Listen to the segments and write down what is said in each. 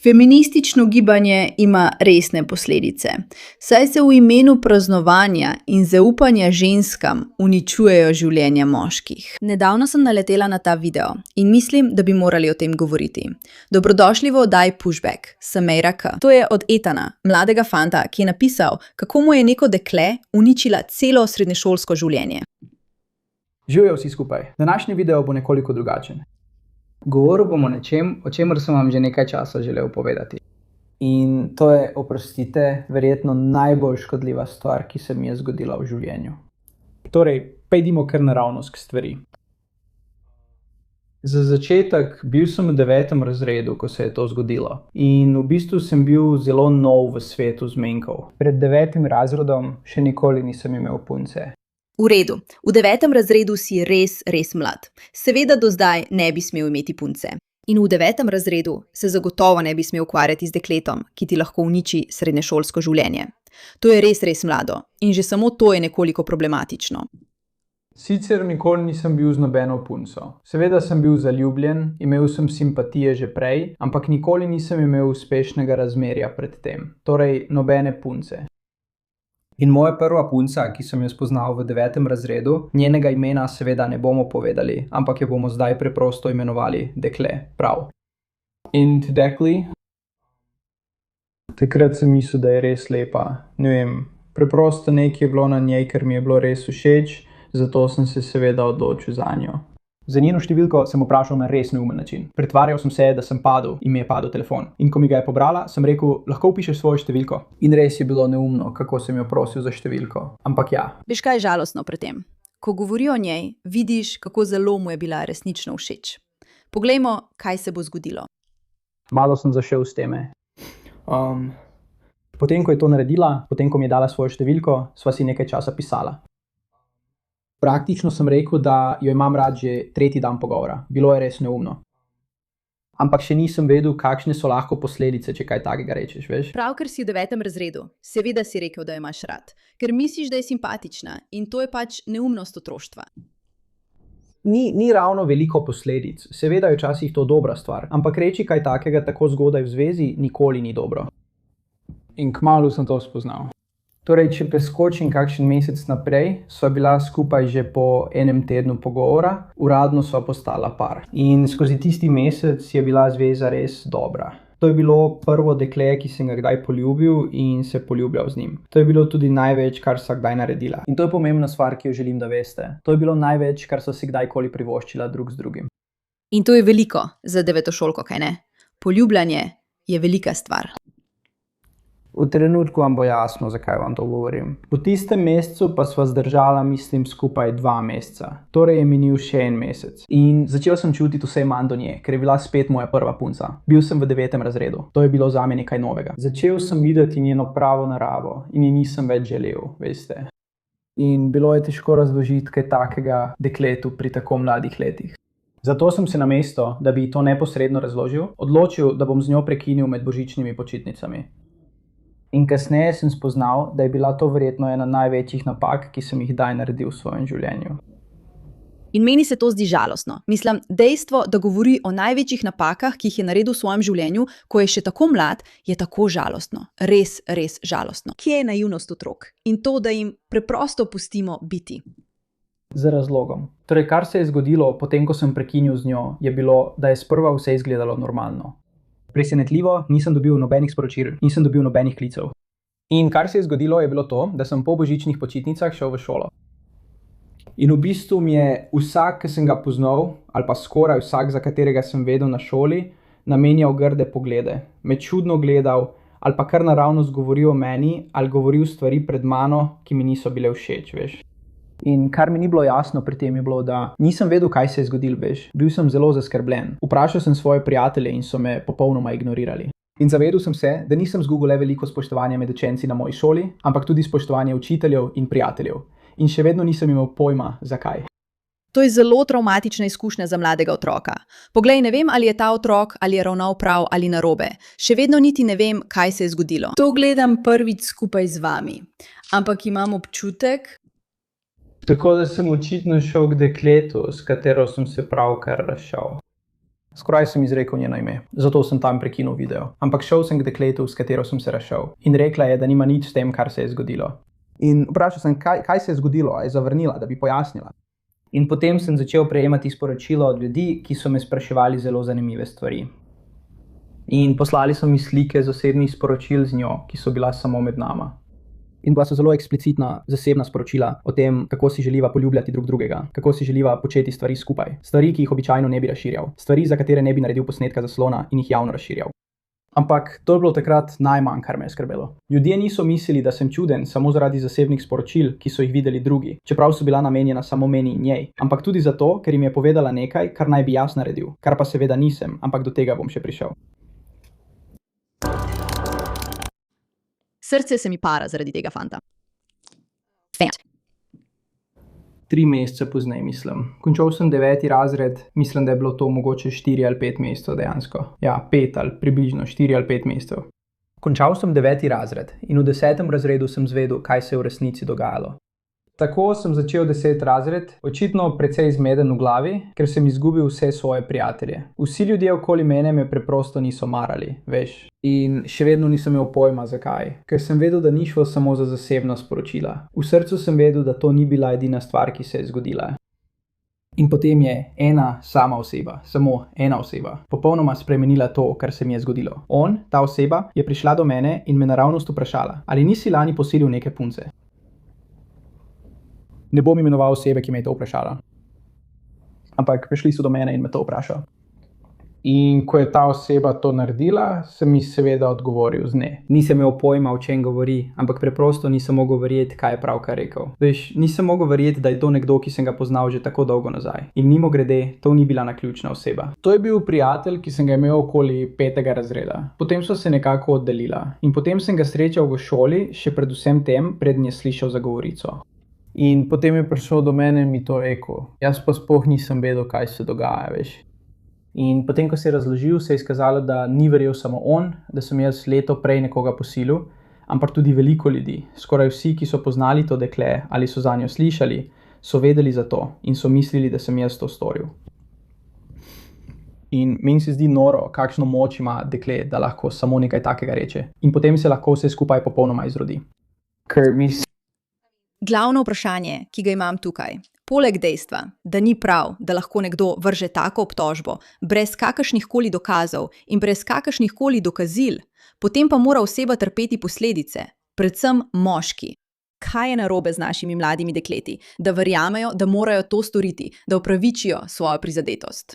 Feministično gibanje ima resne posledice, saj se v imenu praznovanja in zaupanja ženskam uničujejo življenja moških. Nedavno sem naletela na ta video in mislim, da bi morali o tem govoriti. Dobrodošli v oddaji Pushback, sem Meira K. To je od Etana, mladega fanta, ki je napisal, kako mu je neko dekle uničila celo srednješolsko življenje. Živijo vsi skupaj. Današnji video bo nekoliko drugačen. Govoril bom o nečem, o čemer sem vam že nekaj časa želel povedati. In to je, oprostite, verjetno najbolj škodljiva stvar, ki se mi je zgodila v življenju. Torej, pojdimo kar naravnost k stvari. Za začetek, bil sem v 9. razredu, ko se je to zgodilo. In v bistvu sem bil zelo nov v svetu zmenkov. Pred 9. razredom še nikoli nisem imel punce. V redu, v 9. razredu si res mlad. Seveda do zdaj ne bi smel imeti punce. In v 9. razredu se zagotovo ne bi smel ukvarjati z dekletom, ki ti lahko uniči srednješolsko življenje. To je res mlado in že samo to je nekoliko problematično. Sicer nikoli nisem bil z nobeno punco. Seveda sem bil zaljubljen, imel sem simpatije že prej, ampak nikoli nisem imel uspešnega razmerja pred tem. Torej, nobene punce. In moja prva punca, ki sem jo spoznal v 9. razredu, njenega imena seveda ne bomo povedali, ampak jo bomo zdaj preprosto imenovali Dekle, prav. In dekli? Takrat sem mislil, da je res lepa. Ne vem, preprosto nekaj je bilo na njej, ker mi je bilo res všeč, zato sem se seveda odločil za njo. Za njeno številko sem vprašal na res neumen način. Pretvarjal sem se, da sem padel in mi je padel telefon. In ko mi ga je pobrala, sem rekel, lahko vpišeš svojo številko. In res je bilo neumno, kako sem jo prosil za številko. Ampak ja. Veš, kaj je žalostno pri tem? Ko govori o njej, vidiš, kako zelo mu je bila resnično všeč. Poglejmo, kaj se bo zgodilo. Malo sem zašel s teme. Potem, ko je to naredila, potem, ko mi je dala svojo številko, sva si nekaj časa pisala. Praktično sem rekel, da jo imam rad že 3. dan pogovora. Bilo je res neumno. Ampak še nisem vedel, kakšne so lahko posledice, če kaj takega rečeš, veš? Pravkar si v 9. razredu. Seveda si rekel, da jo imaš rad. Ker misliš, da je simpatična in to je pač neumnost otroštva. Ni ravno veliko posledic. Seveda je včasih to dobra stvar. Ampak reči kaj takega tako zgodaj v zvezi nikoli ni dobro. In kmalu sem to spoznal. Torej, če preskočim kakšen mesec naprej, sva bila skupaj že po 1 tednu pogovora, uradno sva postala par. In skozi tisti mesec je bila zveza res dobra. To je bilo prvo dekle, ki sem ga kdaj poljubil in se poljubljal z njim. To je bilo tudi največ, kar sva kdaj naredila. In to je pomembna stvar, ki jo želim, da veste. To je bilo največ, kar sva si kdajkoli privoščila drug z drugim. In to je veliko za devetošolko, kaj ne? Poljubljanje je velika stvar. V trenutku vam bo jasno, zakaj vam to govorim. Po tistem mesecu pa sva zdržala, mislim, skupaj 2 meseca. Torej je minil še 1 mesec. In začel sem čutiti vse manj do nje, ker je bila spet moja prva punca. Bil sem v 9. razredu. To je bilo zame nekaj novega. Začel sem videti njeno pravo naravo in ji nisem več želel, veste. In bilo je težko razložiti kaj takega dekletu pri tako mladih letih. Zato sem se namesto, da bi to neposredno razložil, odločil, da bom z njo prekinil med božičnimi počitnicami. In kasneje sem spoznal, da je bila to verjetno ena največjih napak, ki sem jih kdaj naredil v svojem življenju. In meni se to zdi žalostno. Mislim, dejstvo, da govori o največjih napakah, ki jih je naredil v svojem življenju, ko je še tako mlad, je tako žalostno. Res žalostno. Kje je naivnost otrok? In to, da jim preprosto pustimo biti. Z razlogom. Torej, kar se je zgodilo potem, ko sem prekinil z njo, je bilo, da je sprva vse izgledalo normalno. Presenetljivo, nisem dobil nobenih sporočil, nisem dobil nobenih klicev. In kar se je zgodilo, je bilo to, da sem po božičnih počitnicah šel v šolo. In v bistvu mi je vsak, ki sem ga poznal, ali pa skoraj vsak, za katerega sem vedel na šoli, namenjal grde poglede. Me čudno gledal, ali pa kar naravnost govoril o meni, ali govoril stvari pred mano, ki mi niso bile všeč, veš. In kar mi ni bilo jasno pri tem je bilo, da nisem vedel, kaj se je zgodilo, veš. Bil sem zelo zaskrbljen. Vprašal sem svoje prijatelje in so me popolnoma ignorirali. In zavedel sem se, da nisem izgubil le veliko spoštovanja med učenci na moji šoli, ampak tudi spoštovanje učiteljev in prijateljev. In še vedno nisem imel pojma, zakaj. To je zelo travmatična izkušnja za mladega otroka. Poglej, ne vem, ali je ta otrok, ali je ravnal prav ali narobe. Še vedno niti ne vem, kaj se je zgodilo. To gledam prvič skupaj z vami. Ampak imam občutek, Tako da sem očitno šel k dekletu, s katero sem se pravkar razšel. Skoraj sem izrekel njeno ime, zato sem tam prekinil video. Ampak šel sem k dekletu, s katero sem se razšel. In rekla je, da nima nič s tem, kar se je zgodilo. In vprašal sem, kaj se je zgodilo, a je zavrnila, da bi pojasnila. In potem sem začel prejemati sporočila od ljudi, ki so me spraševali zelo zanimive stvari. In poslali so mi slike zasebnih sporočil z njo, ki so bila samo med nama. In bila so zelo eksplicitna, zasebna sporočila o tem, kako si želiva poljubljati drug drugega, kako si želiva početi stvari skupaj. Stvari, ki jih običajno ne bi razširjal. Stvari, za katere ne bi naredil posnetka zaslona in jih javno razširjal. Ampak to je bilo takrat najmanj, kar me je skrbelo. Ljudje niso mislili, da sem čuden samo zaradi zasebnih sporočil, ki so jih videli drugi, čeprav so bila namenjena samo meni in njej. Ampak tudi zato, ker jim je povedala nekaj, kar naj bi jaz naredil, kar pa seveda nisem, ampak do tega bom še prišel. Srce se mi para zaradi tega fanta. 3 mesece pozneje, mislim. Končal sem 9. razred, mislim, da je bilo to mogoče 4 ali 5 mesecev dejansko. Ja, 5 ali približno 4 ali 5 mesecev. Končal sem 9. razred in v 10. razredu sem zvedel, kaj se je v resnici dogajalo. Tako sem začel 10. razred, očitno precej zmeden v glavi, ker sem izgubil vse svoje prijatelje. Vsi ljudje okoli mene me preprosto niso marali, veš. In še vedno nisem imel pojma, zakaj. Ker sem vedel, da ni šlo samo za zasebna sporočila. V srcu sem vedel, da to ni bila edina stvar, ki se je zgodila. In potem je ena sama oseba, samo ena oseba, popolnoma spremenila to, kar se mi je zgodilo. Ta oseba, je prišla do mene in me naravnost vprašala, ali nisi lani posilil neke punce. Ne bom imenoval osebe, ki me je to vprašala. Ampak prišli so do mene in me to vprašali. In ko je ta oseba to naredila, sem mi seveda odgovoril z ne. Nisem imel pojma, o čem govori, ampak preprosto nisem mogel verjeti, kaj je pravkar rekel. Veš, nisem mogel verjeti, da je to nekdo, ki sem ga poznal že tako dolgo nazaj. In mimogrede, to ni bila naključna oseba. To je bil prijatelj, ki sem ga imel okoli 5. razreda. Potem so se nekako oddelila. In potem sem ga srečal v šoli, še predvsem tem, preden je slišal za govorico. In potem je prišel do mene in mi to rekel. Jaz pa sploh nisem vedel, kaj se dogaja, veš. In potem, ko se je razložil, se je izkazalo, da ni verjel samo on, da sem jaz leto prej nekoga posilil, ampak tudi veliko ljudi. Skoraj vsi, ki so poznali to dekle ali so zanjo slišali, so vedeli za to in so mislili, da sem jaz to storil. In meni se zdi noro, kakšno moč ima dekle, da lahko samo nekaj takega reče. In potem se lahko vse skupaj popolnoma izrodi. Glavno vprašanje, ki ga imam tukaj, poleg dejstva, da ni prav, da lahko nekdo vrže tako obtožbo, brez kakršnihkoli dokazov in brez kakršnihkoli dokazil, potem pa mora oseba trpeti posledice, predvsem moški. Kaj je narobe z našimi mladimi dekleti, da verjamejo, da morajo to storiti, da opravičijo svojo prizadetost?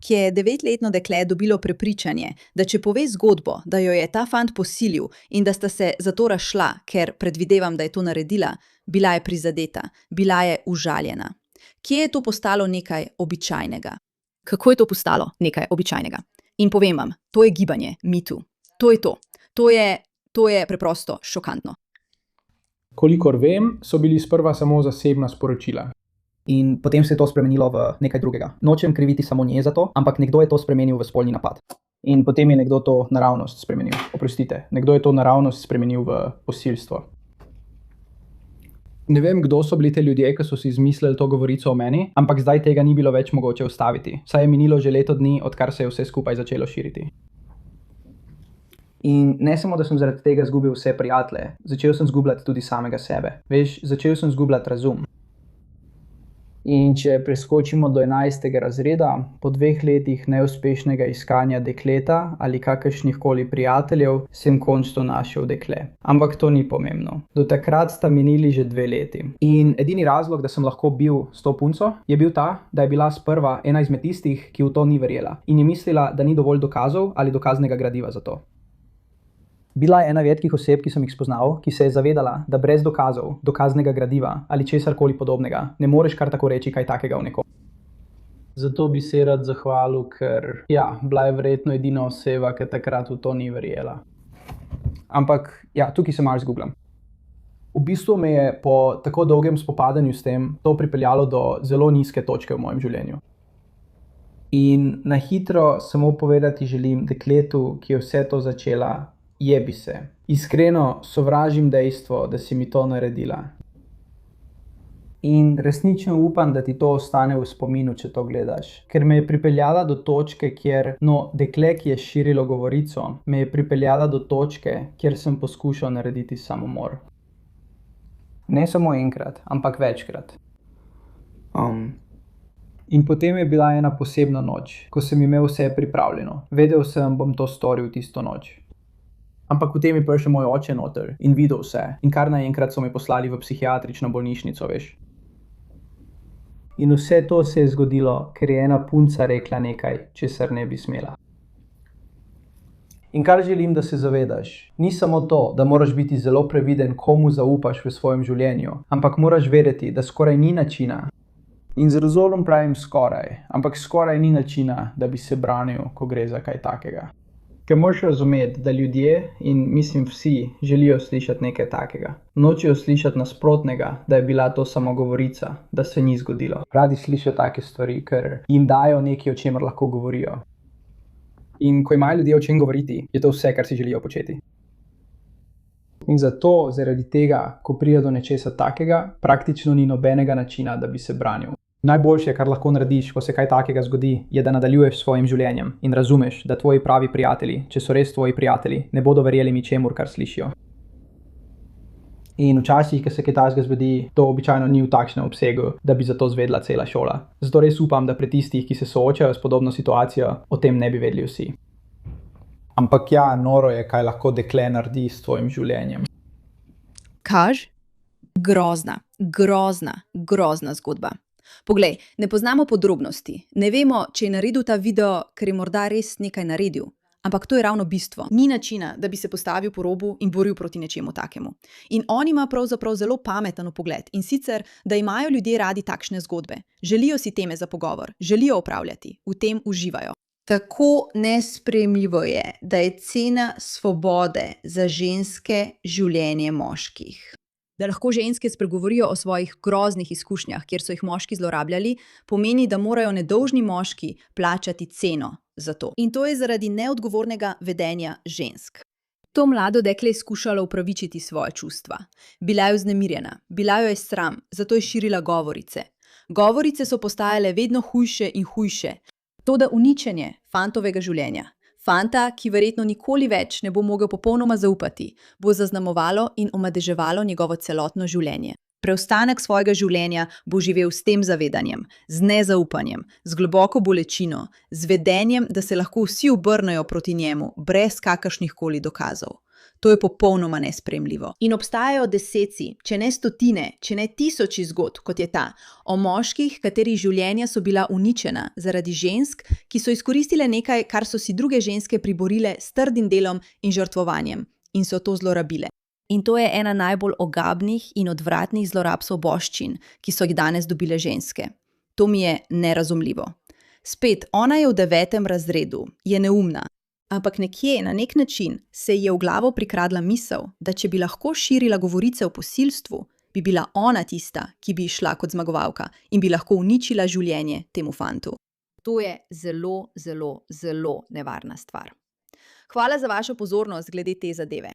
Ki je 9-letno dekle dobilo prepričanje, da če pove zgodbo, da jo je ta fant posilil in da sta se zato razšla, ker predvidevam, da je to naredila, bila je prizadeta, bila je užaljena. Kje je to postalo nekaj običajnega? Kako je to postalo nekaj običajnega? In povem vam, to je gibanje Me Too. To je to. To je preprosto šokantno. Kolikor vem, so bili sprva samo zasebna sporočila. In potem se je to spremenilo v nekaj drugega. Nočem kriviti samo nje za to, ampak nekdo je to spremenil v spolni napad. In potem je nekdo to naravnost spremenil. Oprostite, nekdo je to naravnost spremenil v posilstvo. Ne vem, kdo so bili te ljudje, ki so si izmislili to govorico o meni, ampak zdaj tega ni bilo več mogoče ustaviti. Saj je minilo že leto dni, odkar se je vse skupaj začelo širiti. In ne samo, da sem zaradi tega izgubil vse prijatelje, začel sem izgubljati tudi samega sebe. Veš, začel sem izgubljati razum. In če preskočimo do 11. razreda, po 2 letih neuspešnega iskanja dekleta ali kakršnihkoli prijateljev, sem končno našel dekle. Ampak to ni pomembno. Do takrat sta minili že 2 leti. In edini razlog, da sem lahko bil s to punco, je bil ta, da je bila sprva ena izmed tistih, ki v to ni verjela. In je mislila, da ni dovolj dokazov ali dokaznega gradiva za to. Bila je ena redkih oseb, ki sem jih spoznal, ki se je zavedala, da brez dokazov, dokaznega gradiva ali česarkoli podobnega ne moreš kar tako reči kaj takega o nekom. Zato bi se rad zahvalil, ker bila je verjetno edina oseba, ki takrat v to ni verjela. Ampak tukaj se malo izgubljam. V bistvu me je po tako dolgem spopadanju s tem to pripeljalo do zelo nizke točke v mojem življenju. In na hitro samo povedati želim dekletu, ki je vse to začela, jebi se. Iskreno sovražim dejstvo, da si mi to naredila. In resnično upam, da ti to ostane v spominu, če to gledaš. Ker me je pripeljala do točke, kjer, dekle, ki je širilo govorico, me je pripeljala do točke, kjer sem poskušal narediti samomor. Ne samo enkrat, ampak večkrat. In potem je bila ena posebna noč, ko sem imel vse pripravljeno. Vedel sem, bom to storil tisto noč. Ampak potem je prišel moj oče noter in videl vse. In kar naenkrat so me poslali v psihiatrično bolnišnico, veš. In vse to se je zgodilo, ker je ena punca rekla nekaj, česar ne bi smela. In kar želim, da se zavedaš, ni samo to, da moraš biti zelo previden, komu zaupaš v svojem življenju, ampak moraš vedeti, da skoraj ni načina. In z razlogom pravim skoraj, ampak skoraj ni načina, da bi se branil, ko gre za kaj takega. Ker moraš razumeti, da ljudje, in mislim vsi, želijo slišati nekaj takega. Nočejo slišati nasprotnega, da je bila to samo govorica, da se ni zgodilo. Radi slišijo take stvari, ker jim dajo nekaj, o čemer lahko govorijo. In ko imajo ljudje o čem govoriti, je to vse, kar si želijo početi. In zato, zaradi tega, ko pride do nečesa takega, praktično ni nobenega načina, da bi se branil. Najboljše, kar lahko narediš, ko se kaj takega zgodi, je, da nadaljuješ s svojim življenjem in razumeš, da tvoji pravi prijatelji, če so res tvoji prijatelji, ne bodo verjeli ničemur, kar slišijo. In včasih, ko se kaj takega zgodi, to običajno ni v takšnem obsegu, da bi za to zvedla cela šola. Zato res upam, da pri tistih, ki se soočajo s podobno situacijo, o tem ne bi vedeli vsi. Ampak ja, noro je, kaj lahko dekle naredi s tvojim življenjem. Kaž? Grozna zgodba. Poglej, ne poznamo podrobnosti. Ne vemo, če je naredil ta video, ker je morda res nekaj naredil. Ampak to je ravno bistvo. Ni načina, da bi se postavil po robu in boril proti nečemu takemu. In on ima pravzaprav zelo pameten pogled. In sicer, da imajo ljudje radi takšne zgodbe. Želijo si teme za pogovor, želijo opravljati, v tem uživajo. Tako nesprejemljivo je, da je cena svobode za ženske življenje moških. Da lahko ženske spregovorijo o svojih groznih izkušnjah, kjer so jih moški zlorabljali, pomeni, da morajo nedolžni moški plačati ceno za to. In to je zaradi neodgovornega vedenja žensk. To mlado dekle je skušalo upravičiti svoje čustva. Bila je vznemirjena, bila jo je sram, zato je širila govorice. Govorice so postajale vedno hujše in hujše. Toda uničenje fantovega življenja, fanta, ki verjetno nikoli več ne bo mogel popolnoma zaupati, bo zaznamovalo in omadeževalo njegovo celotno življenje. Preostanek svojega življenja bo živel s tem zavedanjem, z nezaupanjem, z globoko bolečino, z vedenjem, da se lahko vsi obrnejo proti njemu, brez kakršnihkoli dokazov. To je popolnoma nesprejemljivo. In obstajajo desetci, če ne stotine, če ne tisoči zgodb, kot je ta, o moških, katerih življenja so bila uničena zaradi žensk, ki so izkoristile nekaj, kar so si druge ženske priborile s trdim delom in žrtvovanjem, in so to zlorabile. In to je ena najbolj ogabnih in odvratnih zlorab svoboščin, ki so jih danes dobile ženske. To mi je nerazumljivo. Spet, ona je v 9. razredu, je neumna. Ampak nekje, na nek način, se ji je v glavo prikradla misel, da če bi lahko širila govorice o posilstvu, bi bila ona tista, ki bi šla kot zmagovalka in bi lahko uničila življenje temu fantu. To je zelo nevarna stvar. Hvala za vašo pozornost glede te zadeve.